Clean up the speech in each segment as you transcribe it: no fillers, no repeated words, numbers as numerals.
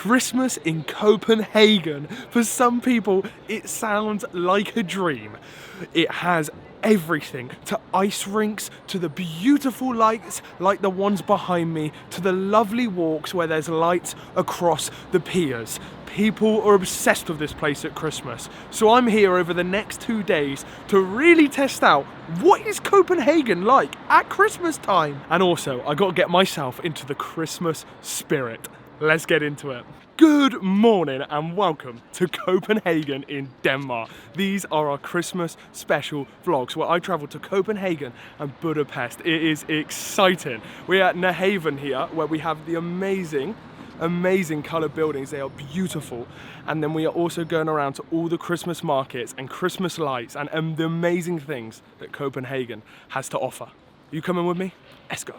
Christmas in Copenhagen. For some people, it sounds like a dream. It has everything, to ice rinks, to the beautiful lights like the ones behind me, to the lovely walks where there's lights across the piers. People are obsessed with this place at Christmas. So I'm here over the next 2 days to really test out what is Copenhagen like at Christmas time. And also, I gotta get myself into the Christmas spirit. Let's get into it. Good morning and welcome to Copenhagen in Denmark. These are our Christmas special vlogs where I travel to Copenhagen and Budapest. It is exciting. We're at Copenhagen here where we have the amazing coloured buildings. They are beautiful. And then we are also going around to all the Christmas markets and Christmas lights and the amazing things that Copenhagen has to offer. You coming with me? Let's go.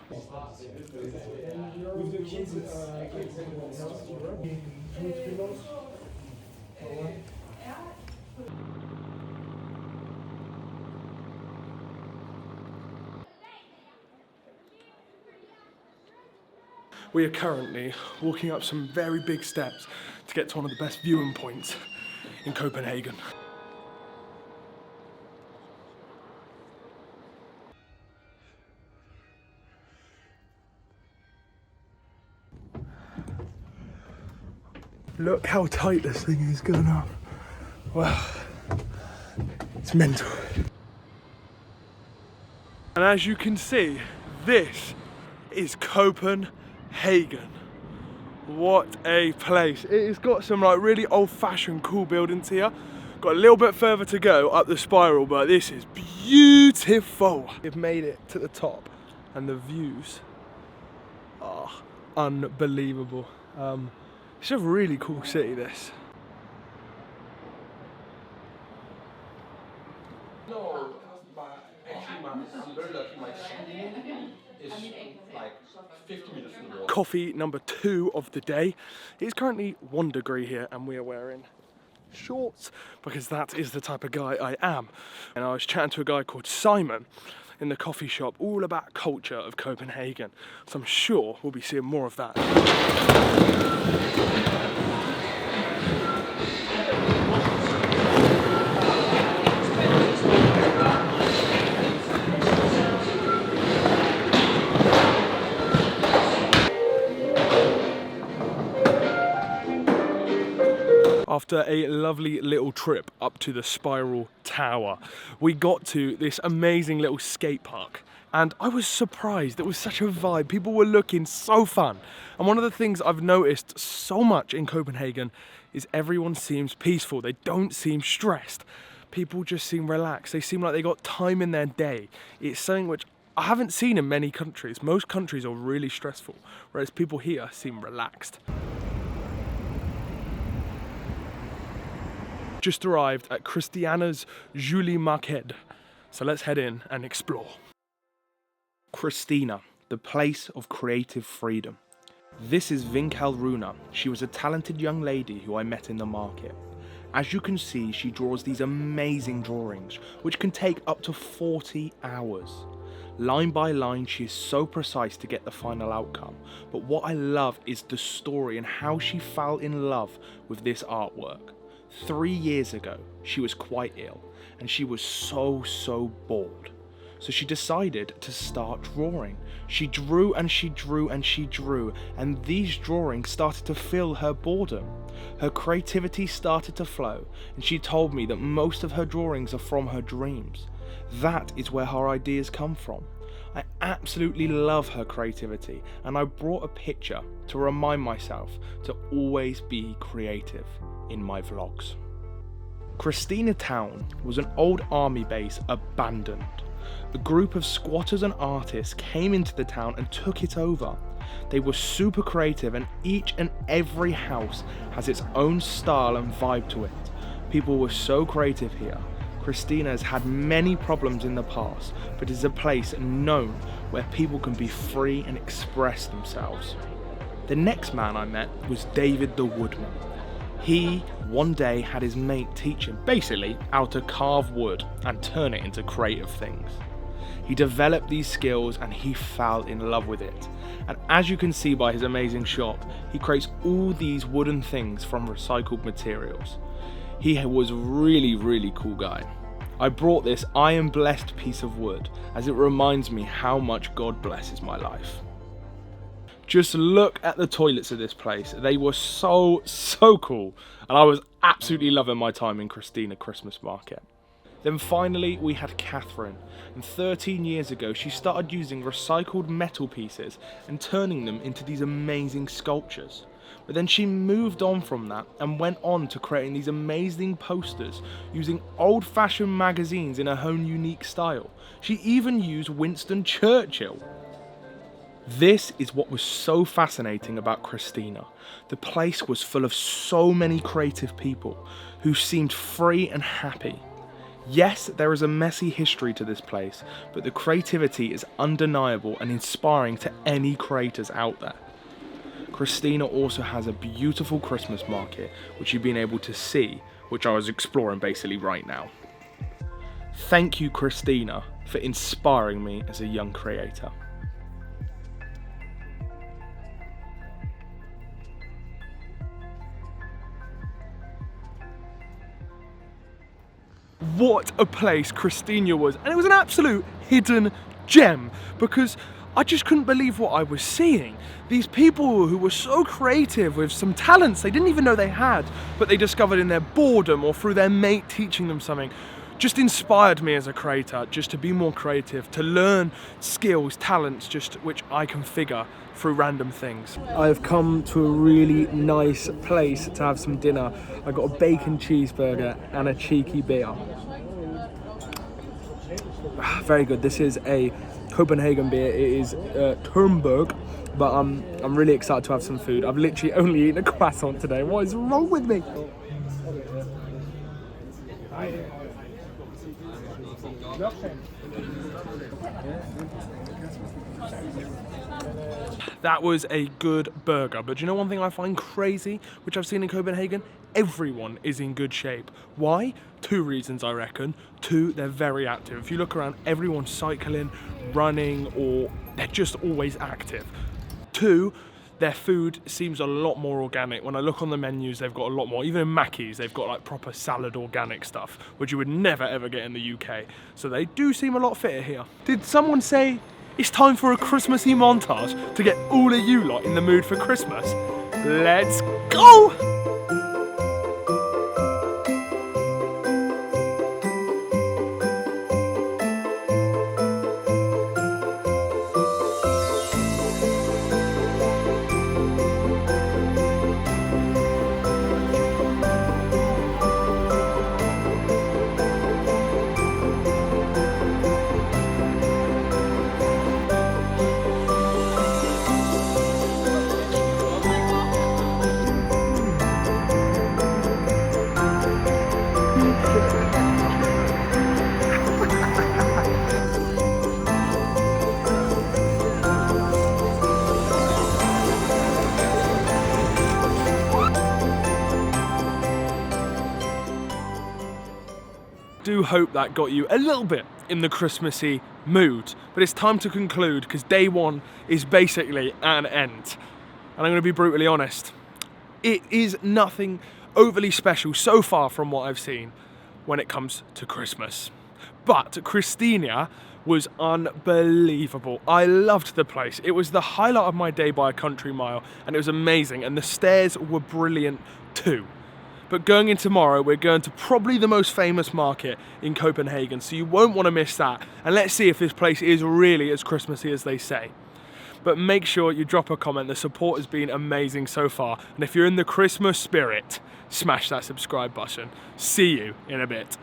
We are currently walking up some very big steps to get to one of the best viewing points in Copenhagen. Look how tight this thing is going up. Wow, it's mental. And as you can see, this is Copenhagen. What a place. It's got some like really old-fashioned cool buildings here. Got a little bit further to go up the spiral, but this is beautiful. We've made it to the top and the views are unbelievable. It's a really cool city, this. No, actually I'm very lucky. My school is like 50 minutes from the water. Coffee number 2 of the day. It's currently 1 degree here and we are wearing shorts because that is the type of guy I am. And I was chatting to a guy called Simon in the coffee shop all about culture of Copenhagen. So I'm sure we'll be seeing more of that. After a lovely little trip up to the Spiral Tower, we got to this amazing little skate park. And I was surprised, it was such a vibe. People were looking so fun. And one of the things I've noticed so much in Copenhagen is everyone seems peaceful. They don't seem stressed. People just seem relaxed. They seem like they got time in their day. It's something which I haven't seen in many countries. Most countries are really stressful, whereas people here seem relaxed. Just arrived at Christiania's Julie Market. So let's head in and explore. Christina, the place of creative freedom. This is Vinkal Runa. She was a talented young lady who I met in the market. As you can see, she draws these amazing drawings, which can take up to 40 hours. Line by line, she is so precise to get the final outcome. But what I love is the story and how she fell in love with this artwork. 3 years ago, she was quite ill and she was so bored. So she decided to start drawing. She drew and she drew and she drew, and these drawings started to fill her boredom. Her creativity started to flow, and she told me that most of her drawings are from her dreams. That is where her ideas come from. I absolutely love her creativity, and I brought a picture to remind myself to always be creative in my vlogs. Christina Town was an old army base abandoned. A group of squatters and artists came into the town and took it over. They were super creative, and each and every house has its own style and vibe to it. People were so creative here. Christina has had many problems in the past, but is a place known where people can be free and express themselves. The next man I met was David the Woodman. He, one day, had his mate teach him basically how to carve wood and turn it into creative things. He developed these skills and he fell in love with it. And as you can see by his amazing shop, he creates all these wooden things from recycled materials. He was really cool guy. I brought this iron blessed piece of wood as it reminds me how much God blesses my life. Just look at the toilets of this place. They were so cool, and I was absolutely loving my time in Christina Christmas market. Then finally we had Catherine, and 13 years ago she started using recycled metal pieces and turning them into these amazing sculptures. But then she moved on from that and went on to creating these amazing posters using old-fashioned magazines in her own unique style. She even used Winston Churchill. This is what was so fascinating about Christina. The place was full of so many creative people who seemed free and happy. Yes, there is a messy history to this place, but the creativity is undeniable and inspiring to any creators out there. Christina also has a beautiful Christmas market, which you've been able to see, which I was exploring basically right now. Thank you, Christina, for inspiring me as a young creator. What a place Christiania was, and it was an absolute hidden gem because I just couldn't believe what I was seeing. These people who were so creative with some talents they didn't even know they had, but they discovered in their boredom or through their mate teaching them something, just inspired me as a creator just to be more creative, to learn skills, talents, just which I can figure through random things. I've come to a really nice place to have some dinner. I got a bacon cheeseburger and a cheeky beer. Very good. This is a Copenhagen beer. It is Turnberg, but I'm really excited to have some food. I've literally only eaten a croissant today. What is wrong with me? That was a good burger, but do you know one thing I find crazy, which I've seen in Copenhagen? Everyone is in good shape. Why? 2 reasons, I reckon. 2, they're very active. If you look around, everyone's cycling, running, or they're just always active. 2, their food seems a lot more organic. When I look on the menus, they've got a lot more. Even in Mackey's, they've got like proper salad organic stuff, which you would never ever get in the UK. So they do seem a lot fitter here. Did someone say it's time for a Christmassy montage to get all of you lot in the mood for Christmas? Let's go! Do hope that got you a little bit in the Christmassy mood, but it's time to conclude because day 1 is basically an end, and I'm going to be brutally honest, it is nothing overly special so far from what I've seen when it comes to Christmas. But Christiania was unbelievable. I loved the place. It was the highlight of my day by a country mile, and it was amazing, and the stairs were brilliant too. But going in tomorrow, we're going to probably the most famous market in Copenhagen, so you won't want to miss that. And let's see if this place is really as Christmassy as they say. But make sure you drop a comment. The support has been amazing so far. And if you're in the Christmas spirit, smash that subscribe button. See you in a bit.